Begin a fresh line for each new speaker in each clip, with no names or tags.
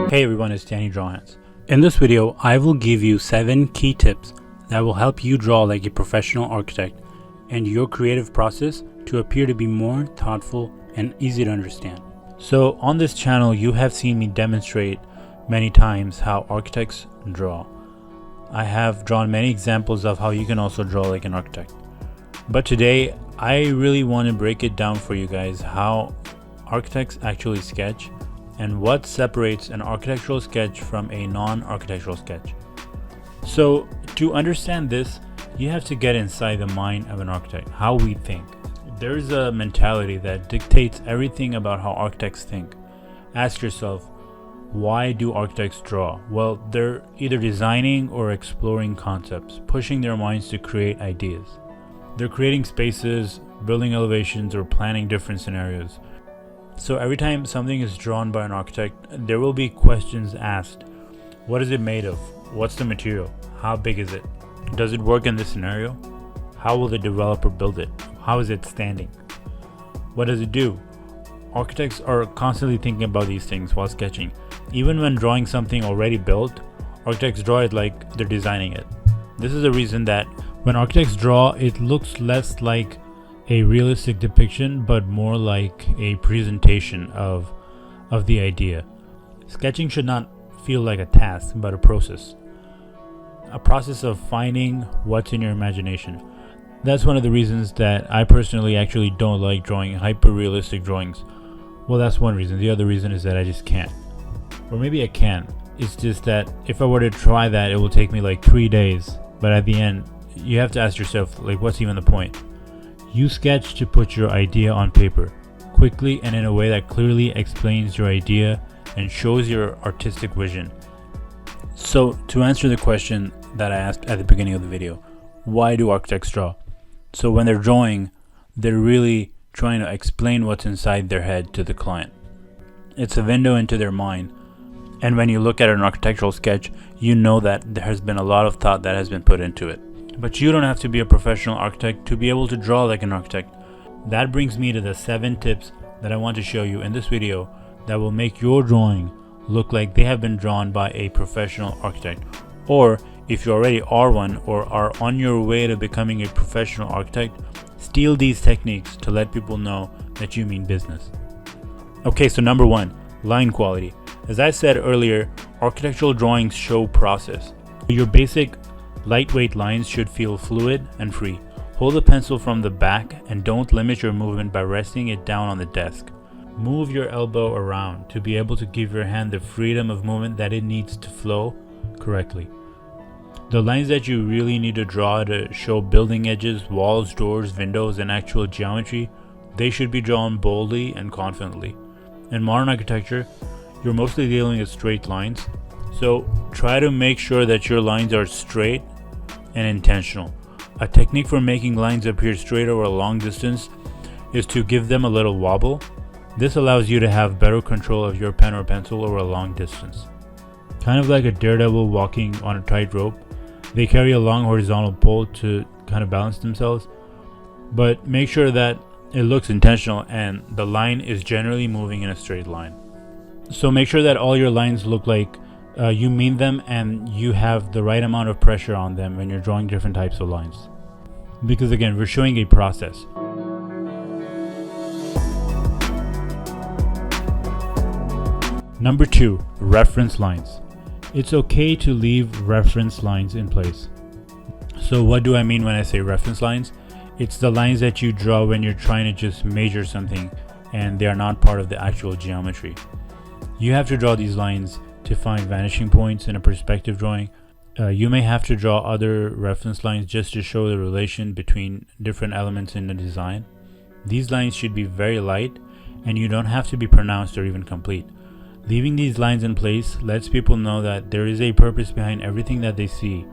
Hey everyone, it's Danny Drawhands. In this video, I will give you 7 key tips that will help you draw like a professional architect and your creative process to appear to be more thoughtful and easy to understand. So on this channel, you have seen me demonstrate many times how architects draw. I have drawn many examples of how you can also draw like an architect. But today, I really want to break it down for you guys how architects actually sketch and what separates an architectural sketch from a non-architectural sketch. So to understand this, you have to get inside the mind of an architect, how we think. There's a mentality that dictates everything about how architects think. Ask yourself, why do architects draw? Well, they're either designing or exploring concepts, pushing their minds to create ideas. They're creating spaces, building elevations, or planning different scenarios. So every time something is drawn by an architect, there will be questions asked. What is it made of? What's the material? How big is it? Does it work in this scenario? How will the developer build it? How is it standing? What does it do? Architects are constantly thinking about these things while sketching. Even when drawing something already built, architects draw it like they're designing it. This is the reason that when architects draw, it looks less like a realistic depiction, but more like a presentation of the idea. Sketching should not feel like a task, but a process of finding what's in your imagination. That's one of the reasons that I personally actually don't like drawing hyper-realistic drawings. Well, that's one reason. The other reason is that I just can't. Or maybe I can. It's just that if I were to try that, it will take me like 3 days. But at the end, you have to ask yourself, like, what's even the point? You sketch to put your idea on paper, quickly and in a way that clearly explains your idea and shows your artistic vision. So to answer the question that I asked at the beginning of the video, why do architects draw? So when they're drawing, they're really trying to explain what's inside their head to the client. It's a window into their mind. And when you look at an architectural sketch, you know that there has been a lot of thought that has been put into it. But you don't have to be a professional architect to be able to draw like an architect. That brings me to the 7 tips that I want to show you in this video that will make your drawing look like they have been drawn by a professional architect. Or if you already are one or are on your way to becoming a professional architect, steal these techniques to let people know that you mean business. Okay, so number 1, line quality. As I said earlier, architectural drawings show process. Your basic lightweight lines should feel fluid and free. Hold the pencil from the back and don't limit your movement by resting it down on the desk. Move your elbow around to be able to give your hand the freedom of movement that it needs to flow correctly. The lines that you really need to draw to show building edges, walls, doors, windows, and actual geometry, they should be drawn boldly and confidently. In modern architecture, you're mostly dealing with straight lines, so try to make sure that your lines are straight and intentional. A technique for making lines appear straight over a long distance is to give them a little wobble. This allows you to have better control of your pen or pencil over a long distance. Kind of like a daredevil walking on a tightrope, they carry a long horizontal pole to kind of balance themselves, but make sure that it looks intentional and the line is generally moving in a straight line. So make sure that all your lines look like you mean them and you have the right amount of pressure on them when you're drawing different types of lines. Because again, we're showing a process. Number 2, reference lines. It's okay to leave reference lines in place. So what do I mean when I say reference lines? It's the lines that you draw when you're trying to just measure something and they are not part of the actual geometry. You have to draw these lines to find vanishing points in a perspective drawing. You may have to draw other reference lines just to show the relation between different elements in the design. These lines should be very light and you don't have to be pronounced or even complete. Leaving these lines in place lets people know that there is a purpose behind everything that they see.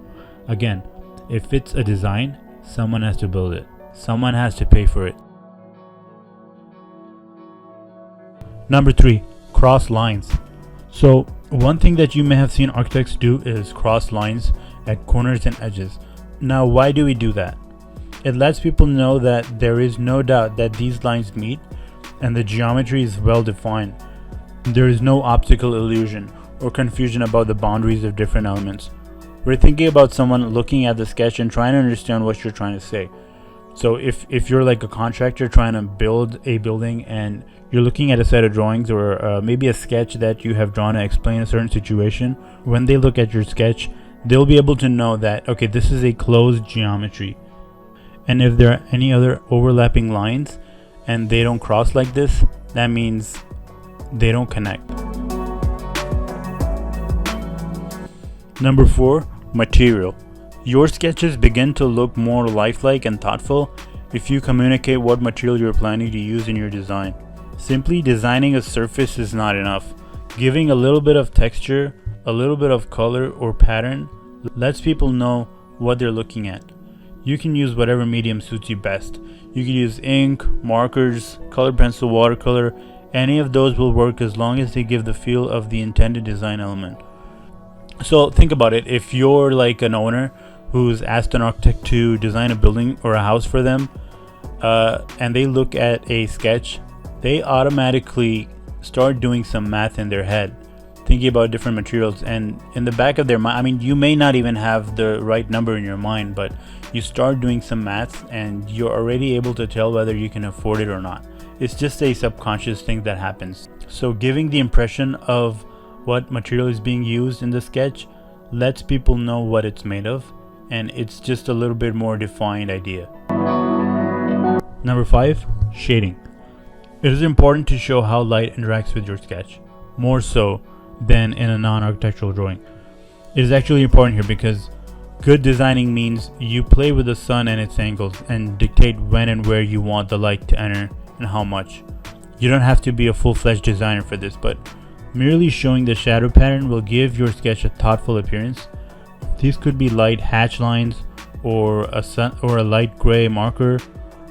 Again, if it's a design, someone has to build it. Someone has to pay for it. Number 3, cross lines. So one thing that you may have seen architects do is cross lines at corners and edges. Now, why do we do that? It lets people know that there is no doubt that these lines meet and the geometry is well defined. There is no optical illusion or confusion about the boundaries of different elements. We're thinking about someone looking at the sketch and trying to understand what you're trying to say. So if you're like a contractor trying to build a building and you're looking at a set of drawings or maybe a sketch that you have drawn to explain a certain situation, when they look at your sketch, they'll be able to know that, okay, this is a closed geometry. And if there are any other overlapping lines and they don't cross like this, that means they don't connect. Number 4, material. Your sketches begin to look more lifelike and thoughtful if you communicate what material you're planning to use in your design. Simply designing a surface is not enough. Giving a little bit of texture, a little bit of color or pattern lets people know what they're looking at. You can use whatever medium suits you best. You can use ink, markers, colored pencil, watercolor. Any of those will work as long as they give the feel of the intended design element. So think about it. If you're like an owner who's asked an architect to design a building or a house for them, and they look at a sketch, they automatically start doing some math in their head, thinking about different materials, and in the back of their mind, I mean, you may not even have the right number in your mind, but you start doing some maths and you're already able to tell whether you can afford it or not. It's just a subconscious thing that happens. So giving the impression of what material is being used in the sketch lets people know what it's made of, and it's just a little bit more defined idea. Number 5, shading. It is important to show how light interacts with your sketch, more so than in a non-architectural drawing. It is actually important here because good designing means you play with the sun and its angles and dictate when and where you want the light to enter and how much. You don't have to be a full-fledged designer for this, but merely showing the shadow pattern will give your sketch a thoughtful appearance. These could be light hatch lines or a light gray marker,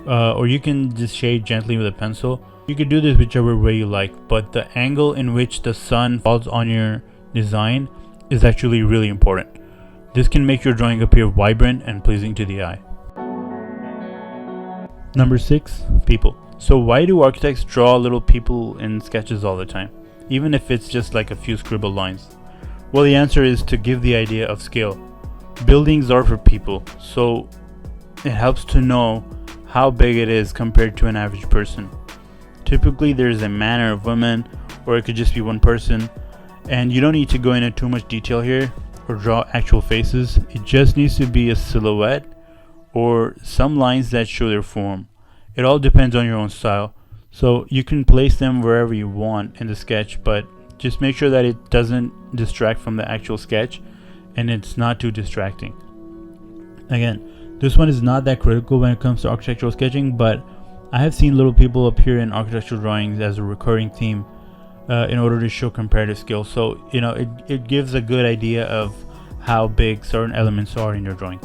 or you can just shade gently with a pencil. You could do this whichever way you like, but the angle in which the sun falls on your design is actually really important. This can make your drawing appear vibrant and pleasing to the eye. Number 6, people. So why do architects draw little people in sketches all the time, even if it's just like a few scribbled lines? Well, the answer is to give the idea of scale. Buildings are for people, so it helps to know how big it is compared to an average person. Typically there's a man or a woman, or it could just be one person, and you don't need to go into too much detail here or draw actual faces. It just needs to be a silhouette or some lines that show their form. It all depends on your own style, so you can place them wherever you want in the sketch, but just make sure that it doesn't distract from the actual sketch and it's not too distracting. Again, this one is not that critical when it comes to architectural sketching, but I have seen little people appear in architectural drawings as a recurring theme in order to show comparative skill. So, it gives a good idea of how big certain elements are in your drawing.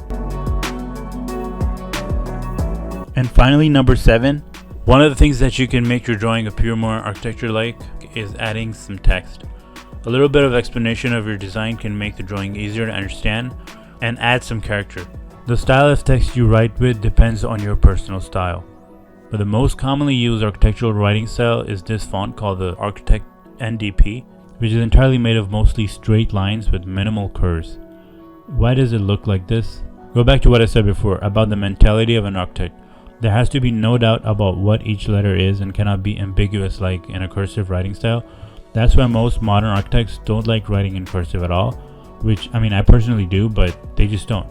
And finally, number 7, one of the things that you can make your drawing appear more architecture-like is adding some text. A little bit of explanation of your design can make the drawing easier to understand and add some character. The style of text you write with depends on your personal style, but the most commonly used architectural writing style is this font called the Architect NDP, which is entirely made of mostly straight lines with minimal curves. Why does it look like this? Go back to what I said before about the mentality of an architect. There has to be no doubt about what each letter is and cannot be ambiguous like in a cursive writing style. That's why most modern architects don't like writing in cursive at all, which I personally do, but they just don't.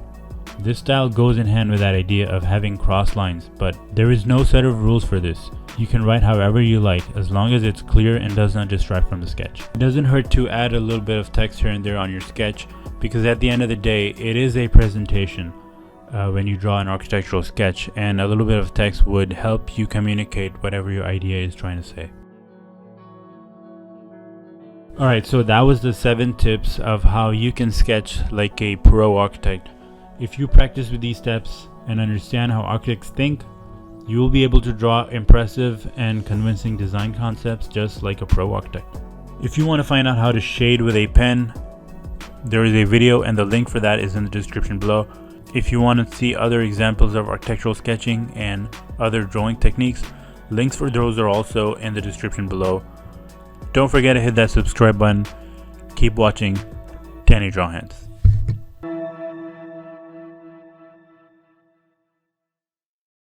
This style goes in hand with that idea of having cross lines, but there is no set of rules for this. You can write however you like as long as it's clear and does not distract from the sketch. It doesn't hurt to add a little bit of text here and there on your sketch, because at the end of the day, it is a presentation when you draw an architectural sketch, and a little bit of text would help you communicate whatever your idea is trying to say. Alright, so that was the 7 tips of how you can sketch like a pro architect. If you practice with these steps and understand how architects think, you will be able to draw impressive and convincing design concepts just like a pro architect. If you want to find out how to shade with a pen, there is a video and the link for that is in the description below. If you want to see other examples of architectural sketching and other drawing techniques, links for those are also in the description below. Don't forget to hit that subscribe button Keep watching Danny Draw Hands.